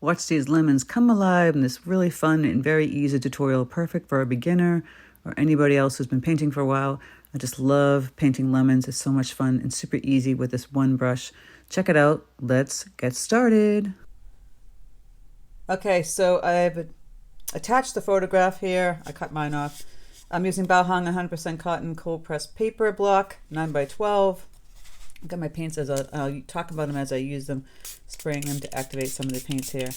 watch these lemons come alive in this really fun and very easy tutorial, perfect for a beginner or anybody else who's been painting for a while. I just love painting lemons. It's so much fun and super easy with this one brush. Check it out. Let's get started. Okay, so I've attached the photograph here. I cut mine off. I'm using Baohong 100% cotton cold pressed paper block, 9x12. I've got my paints as I'll talk about them as I use them, spraying them to activate some of the paints here.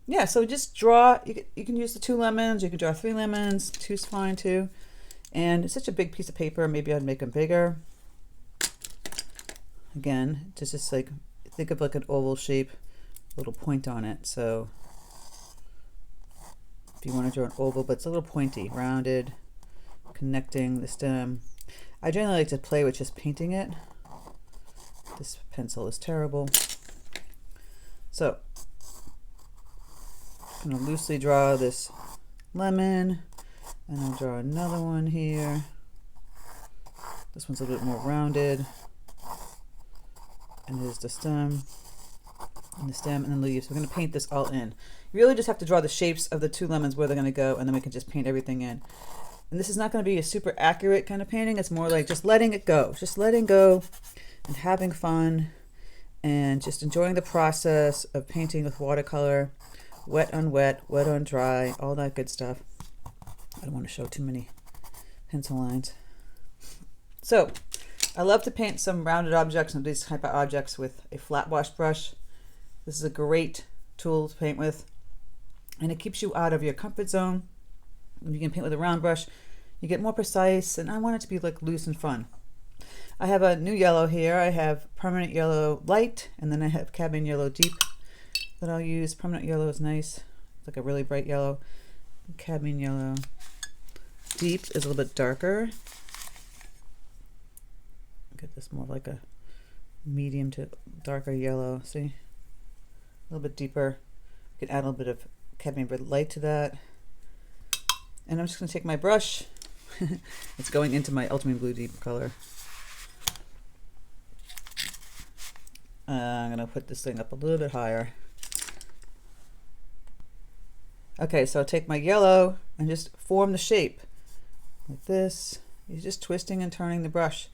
Yeah, so just draw. You can use the 2 lemons. You can draw 3 lemons. 2's fine too. And it's such a big piece of paper. Maybe I'd make them bigger. Again, just like think of like an oval shape, little point on it. So if you want to draw an oval, but it's a little pointy, rounded, connecting the stem. I generally like to play with just painting it. This pencil is terrible. So I'm going to loosely draw this lemon, and I'll draw another one here. This one's a little bit more rounded. And here's the stem, and the leaves. We're going to paint this all in. You really just have to draw the shapes of the 2 lemons where they're going to go, and then we can just paint everything in. And this is not going to be a super accurate kind of painting. It's more like just letting it go. Just letting go and having fun and just enjoying the process of painting with watercolor. Wet on wet, wet on dry, all that good stuff. I don't want to show too many pencil lines. So I love to paint some rounded objects and these type of objects with a flat wash brush. This is a great tool to paint with, and it keeps you out of your comfort zone. When you can paint with a round brush, you get more precise, and I want it to be like loose and fun. I have a new yellow here. I have permanent yellow light, and then I have cadmium yellow deep that I'll use. Permanent yellow is nice. It's like a really bright yellow. Cadmium yellow deep is a little bit darker. Get this more like a medium to darker yellow. See? A little bit deeper. You can add a little bit of cadmium red light to that. And I'm just going to take my brush. It's going into my ultramarine blue deep color. I'm going to put this thing up a little bit higher. Okay, so I'll take my yellow and just form the shape like this. You're just twisting and turning the brush.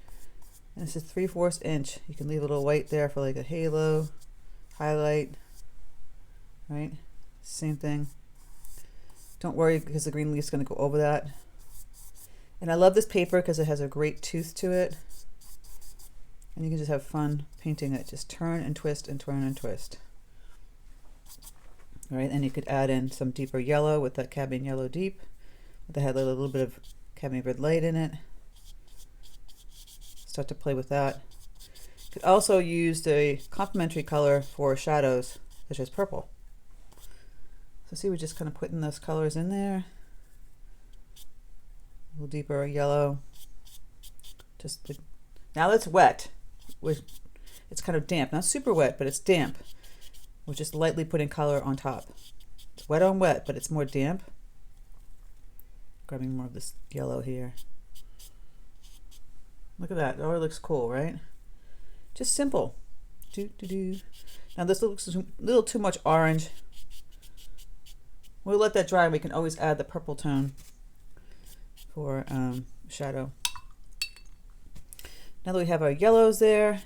And this is 3/4 inch. You can leave a little white there for like a halo, highlight, right? Same thing. Don't worry because the green leaf's going to go over that. And I love this paper because it has a great tooth to it. And you can just have fun painting it. Just turn and twist and turn and twist. All right, and you could add in some deeper yellow with that cadmium yellow deep. That had a little bit of cadmium red light in it. Start to play with that. You could also use the complementary color for shadows, such as purple. So see, we're just kind of putting those colors in there. A little deeper yellow. Now it's wet. It's kind of damp, not super wet, but it's damp. We're just lightly putting color on top. It's wet on wet, but it's more damp. Grabbing more of this yellow here. Look at that. Oh, it looks cool, right? Just simple. Now this looks a little too much orange. We'll let that dry and we can always add the purple tone for shadow. Now that we have our yellows there,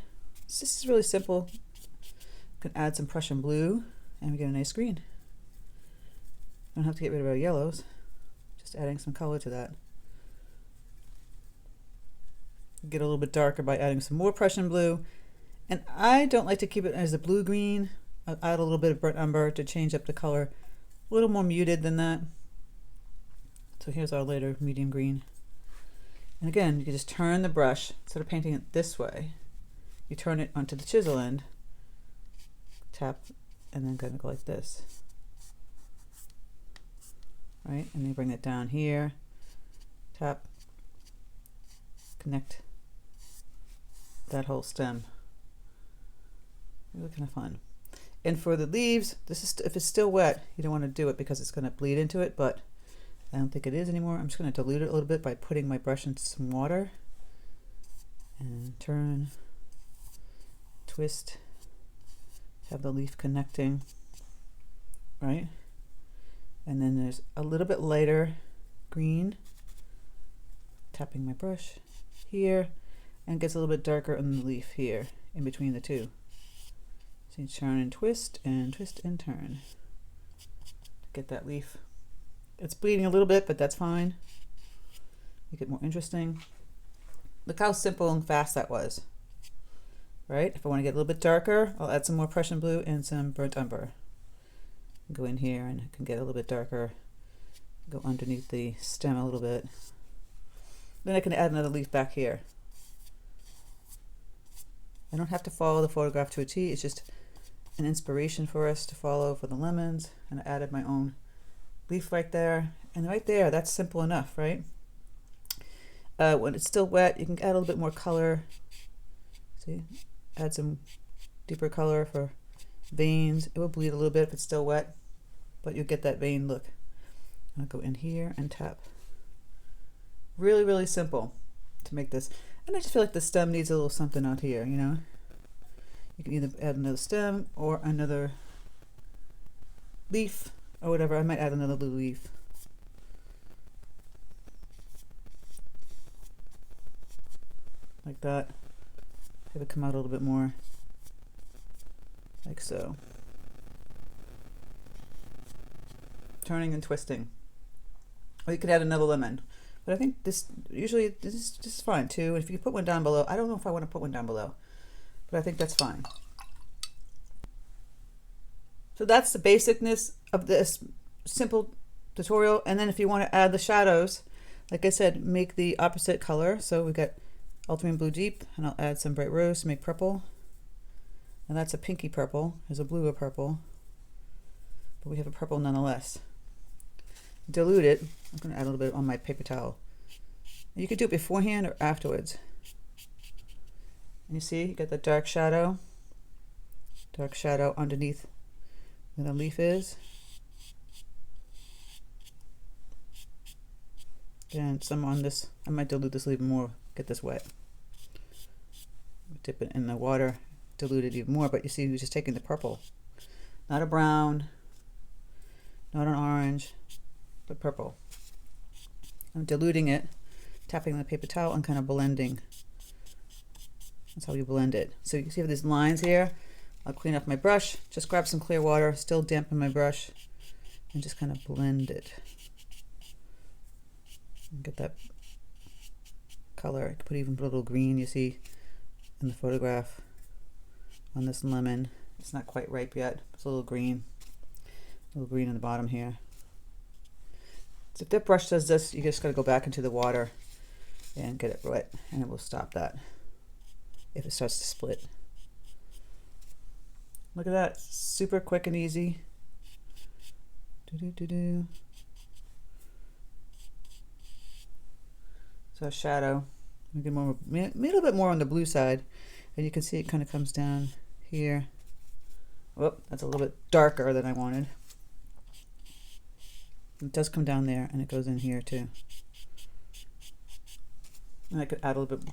this is really simple. We can add some Prussian blue and we get a nice green. Don't have to get rid of our yellows, just adding some color to that. Get a little bit darker by adding some more Prussian blue. And I don't like to keep it as a blue-green. I'll add a little bit of burnt umber to change up the color. A little more muted than that. So here's our later medium green. And again, you can just turn the brush. Instead of painting it this way, you turn it onto the chisel end. Tap, and then kind of go like this. Right? And then you bring it down here. Tap. Connect that whole stem. Really kind of fun. And for the leaves, this is if it's still wet, you don't want to do it because it's going to bleed into it, but I don't think it is anymore. I'm just going to dilute it a little bit by putting my brush into some water and turn, twist, have the leaf connecting, right? And then there's a little bit lighter green, tapping my brush here, and gets a little bit darker in the leaf here, in between the two. So you turn and twist and turn. Get that leaf. It's bleeding a little bit, but that's fine. Make it more interesting. Look how simple and fast that was, right? If I want to get a little bit darker, I'll add some more Prussian blue and some burnt umber. Go in here and it can get a little bit darker. Go underneath the stem a little bit. Then I can add another leaf back here. I don't have to follow the photograph to a T. It's just an inspiration for us to follow for the lemons. And I added my own leaf right there. And right there, that's simple enough, right? When it's still wet, you can add a little bit more color. See, add some deeper color for veins. It will bleed a little bit if it's still wet, but you'll get that vein look. I'll go in here and tap. Really, really simple to make this. And I just feel like the stem needs a little something out here, you know? You can either add another stem or another leaf or whatever. I might add another little leaf. Like that. Have it come out a little bit more. Like so. Turning and twisting. Or you could add another lemon. But I think this is fine too. If you put one down below, I don't know if I want to put one down below, but I think that's fine. So that's the basicness of this simple tutorial. And then if you want to add the shadows, like I said, make the opposite color. So we got ultramarine blue deep, and I'll add some bright rose to make purple. And that's a pinky purple. There's a bluer purple, but we have a purple nonetheless. Dilute it. I'm going to add a little bit on my paper towel. You could do it beforehand or afterwards. And you see, you got the dark shadow underneath where the leaf is. And some on this. I might dilute this even more, get this wet. Dip it in the water, dilute it even more, but you see we're just taking the purple. Not a brown, not an orange, but purple. I'm diluting it, tapping the paper towel and kind of blending. That's how you blend it. So you can see these lines here. I'll clean up my brush, just grab some clear water, still dampen my brush, and just kind of blend it. And get that color. I could put even a little green you see in the photograph on this lemon. It's not quite ripe yet. It's a little green in the bottom here. So if that brush does this, you just got to go back into the water and get it wet, and it will stop that if it starts to split. Look at that, super quick and easy. So a shadow, we get more, a little bit more on the blue side, and you can see it kind of comes down here. Whoop, that's a little bit darker than I wanted. It does come down there, and it goes in here too. And I could add a little bit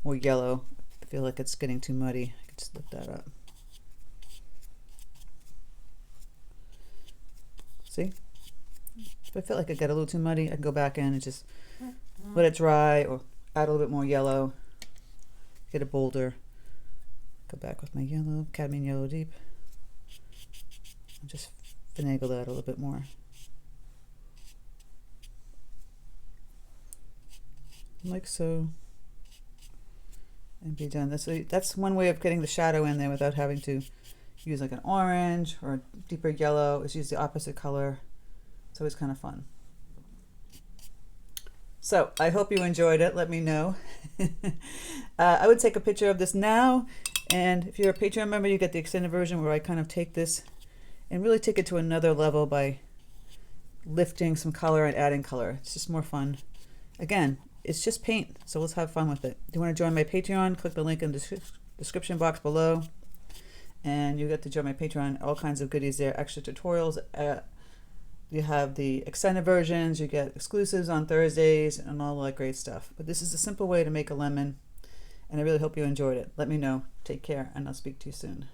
more yellow. I feel like it's getting too muddy. I could just lift that up. See? If I feel like I get a little too muddy, I can go back in and just let it dry, or add a little bit more yellow. Get it bolder. Go back with my yellow, cadmium yellow deep. And just finagle that a little bit more. Like so. And be done. That's one way of getting the shadow in there without having to use like an orange or a deeper yellow. Is use the opposite color. It's always kind of fun. So I hope you enjoyed it. Let me know. I would take a picture of this now, and if you're a Patreon member, you get the extended version where I kind of take this and really take it to another level by lifting some color and adding color. It's just more fun. Again, it's just paint, so let's have fun with it. If you want to join my Patreon, click the link in the description box below, and you get to join my Patreon. All kinds of goodies there, extra tutorials. You have the extended versions, you get exclusives on Thursdays, and all that great stuff. But this is a simple way to make a lemon, and I really hope you enjoyed it. Let me know. Take care, and I'll speak to you soon.